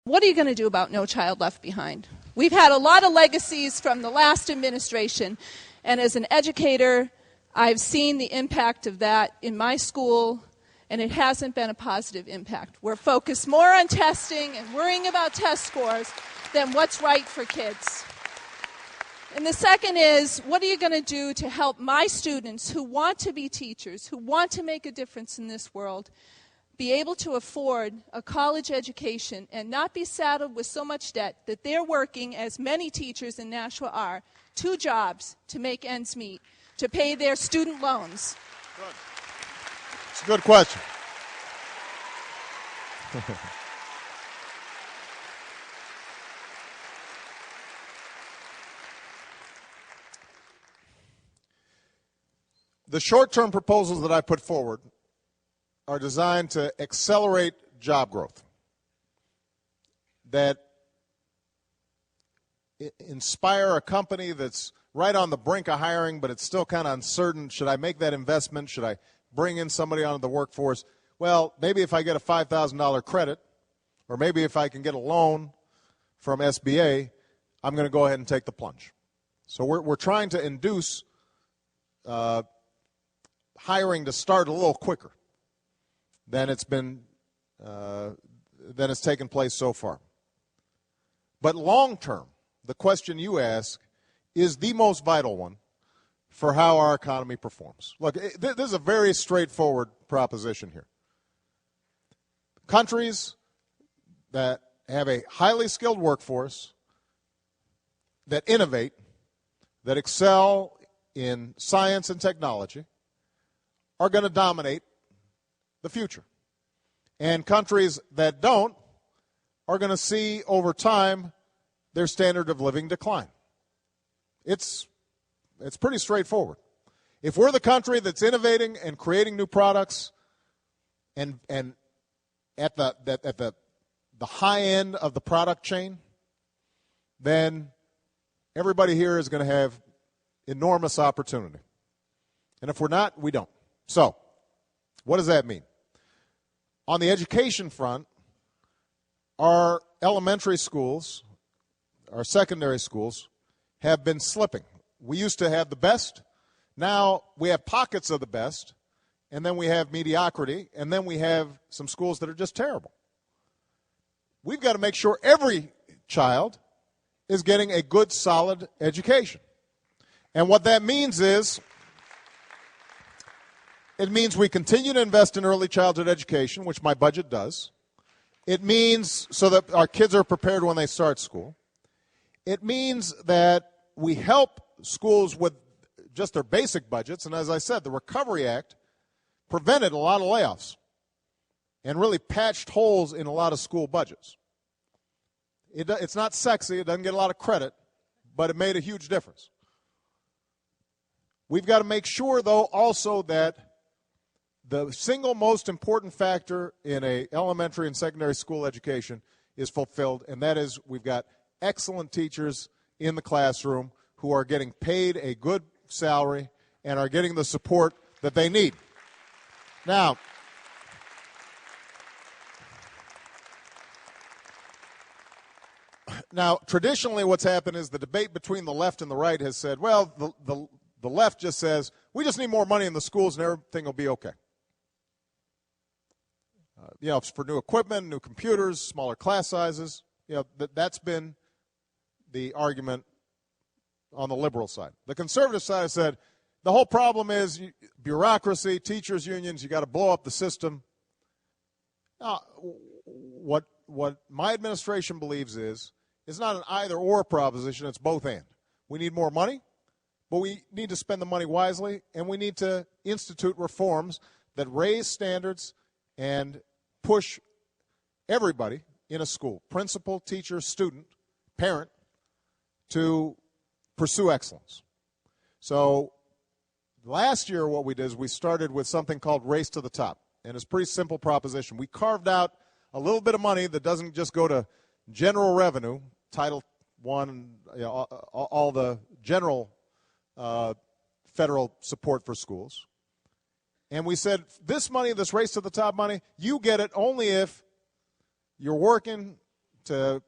What are you going to do about No Child Left Behind? We've had a lot of legacies from the last administration, and as an educator, I've seen the impact of that in my school, and it hasn't been a positive impact. We're focused more on testing and worrying about test scores than what's right for kids. And the second is, what are you going to do to help my students who want to be teachers, who want to make a difference in this world, be able to afford a college education and not be saddled with so much debt that they're working, as many teachers in Nashua are, 2 jobs to make ends meet, to pay their student loans? Good. It's a good question. The short-term proposals that I put forward are designed to accelerate job growth, that inspire a company that's right on the brink of hiring, but it's still kind of uncertain. Should I make that investment? Should I bring in somebody onto the workforce? Well, maybe if I get a $5,000 credit, or maybe if I can get a loan from SBA, I'm going to go ahead and take the plunge. So we're trying to induce hiring to start a little quicker than it's taken place so far. But long term, the question you ask is the most vital one for how our economy performs. Look, this is a very straightforward proposition here. Countries that have a highly skilled workforce, that innovate, that excel in science and technology, are going to dominate the future. And countries that don't are going to see over time their standard of living decline. It's pretty straightforward. If we're the country that's innovating and creating new products and at the high end of the product chain, then everybody here is going to have enormous opportunity. And if we're not, we don't. So, what does that mean? On the education front, our elementary schools, our secondary schools, have been slipping. We used to have the best. Now we have pockets of the best, and then we have mediocrity, and then we have some schools that are just terrible. We've got to make sure every child is getting a good, solid education. And what that means is, it means we continue to invest in early childhood education, which my budget does. It means so that our kids are prepared when they start school. It means that we help schools with just their basic budgets. And as I said, the Recovery Act prevented a lot of layoffs and really patched holes in a lot of school budgets. It's not sexy. It doesn't get a lot of credit, but it made a huge difference. We've got to make sure, though, also that the single most important factor in a elementary and secondary school education is fulfilled, and that is we've got excellent teachers in the classroom who are getting paid a good salary and are getting the support that they need. Now, traditionally what's happened is the debate between the left and the right has said, well, the left just says, we just need more money in the schools and everything will be okay. For new equipment, new computers, smaller class sizes, that's been the argument on the liberal side. The conservative side has said, the whole problem is bureaucracy, teachers' unions, you got to blow up the system. Now, what my administration believes is not an either-or proposition, it's both and. We need more money, but we need to spend the money wisely, and we need to institute reforms that raise standards and push everybody in a school, principal, teacher, student, parent, to pursue excellence. So last year what we did is we started with something called Race to the Top, and it's a pretty simple proposition. We carved out a little bit of money that doesn't just go to general revenue, Title I, all the general federal support for schools. And we said, this money, this Race to the Top money, you get it only if you're working to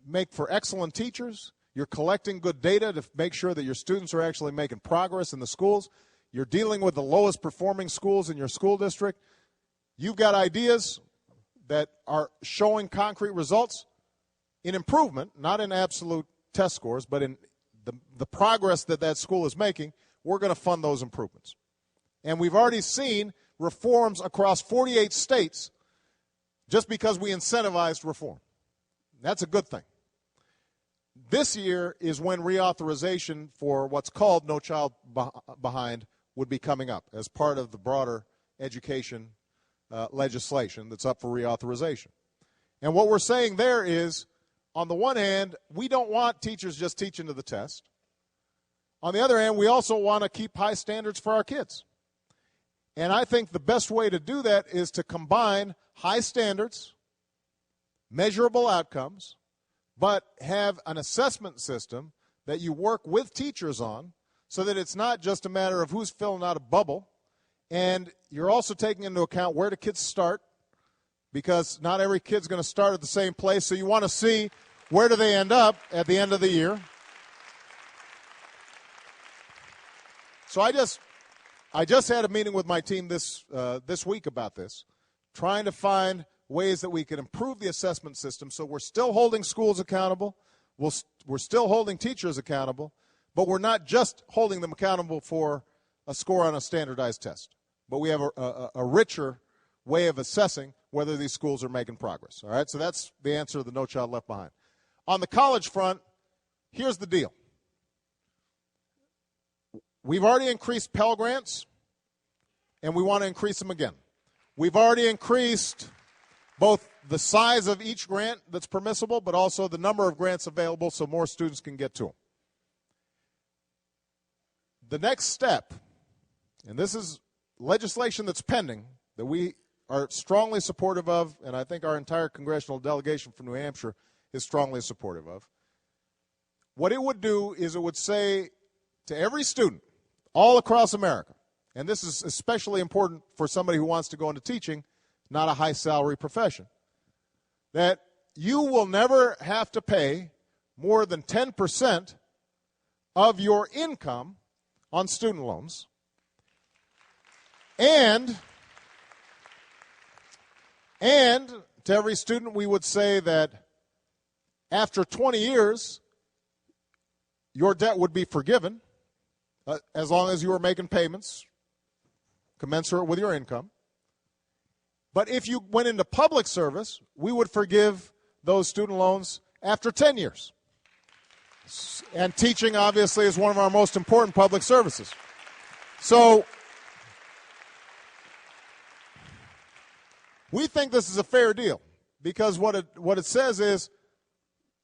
make for excellent teachers. You're collecting good data to make sure that your students are actually making progress in the schools. You're dealing with the lowest performing schools in your school district. You've got ideas that are showing concrete results in improvement, not in absolute test scores, but in the progress that that school is making. We're going to fund those improvements. And we've already seen reforms across 48 states just because we incentivized reform. That's a good thing. This year is when reauthorization for what's called No Child Behind would be coming up as part of the broader education legislation that's up for reauthorization. And what we're saying there is, on the one hand, we don't want teachers just teaching to the test. On the other hand, we also want to keep high standards for our kids. And I think the best way to do that is to combine high standards, measurable outcomes, but have an assessment system that you work with teachers on so that it's not just a matter of who's filling out a bubble. And you're also taking into account where do kids start, because not every kid's going to start at the same place. So you want to see where do they end up at the end of the year. So I just had a meeting with my team this week about this, trying to find ways that we can improve the assessment system so we're still holding schools accountable, we're still holding teachers accountable, but we're not just holding them accountable for a score on a standardized test. But we have a richer way of assessing whether these schools are making progress. All right, so that's the answer to the No Child Left Behind. On the college front, here's the deal. We've already increased Pell Grants, and we want to increase them again. We've already increased both the size of each grant that's permissible, but also the number of grants available so more students can get to them. The next step, and this is legislation that's pending that we are strongly supportive of, and I think our entire congressional delegation from New Hampshire is strongly supportive of. What it would do is it would say to every student all across America, and this is especially important for somebody who wants to go into teaching, not a high-salary profession, that you will never have to pay more than 10% of your income on student loans. And to every student, we would say that after 20 years, your debt would be forgiven as long as you were making payments commensurate with your income. But if you went into public service, we would forgive those student loans after 10 years. And teaching, obviously, is one of our most important public services. So we think this is a fair deal because what it says is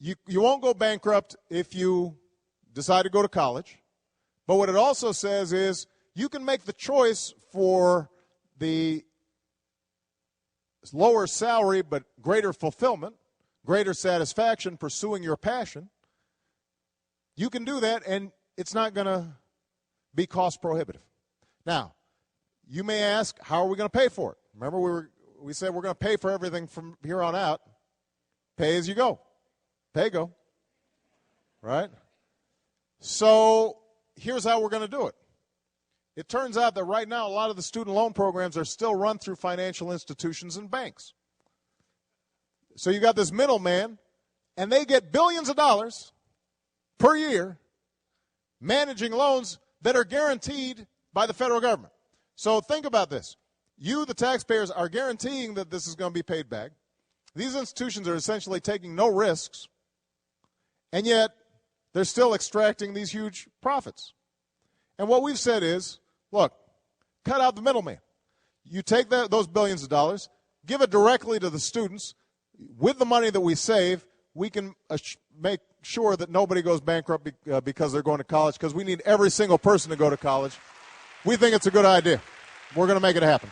you won't go bankrupt if you decide to go to college. But what it also says is you can make the choice for the lower salary but greater fulfillment, greater satisfaction, pursuing your passion. You can do that, and it's not going to be cost prohibitive. Now, you may ask, how are we going to pay for it? Remember, we said we're going to pay for everything from here on out. Pay as you go. Pay-go. Right? So here's how we're going to do it. It turns out that right now a lot of the student loan programs are still run through financial institutions and banks. So you got this middleman, and they get billions of dollars per year managing loans that are guaranteed by the federal government. So think about this. You, the taxpayers, are guaranteeing that this is going to be paid back. These institutions are essentially taking no risks, and yet they're still extracting these huge profits. And what we've said is, look, cut out the middleman. You take those billions of dollars, give it directly to the students. With the money that we save, we can make sure that nobody goes bankrupt because they're going to college, because we need every single person to go to college. We think it's a good idea. We're going to make it happen.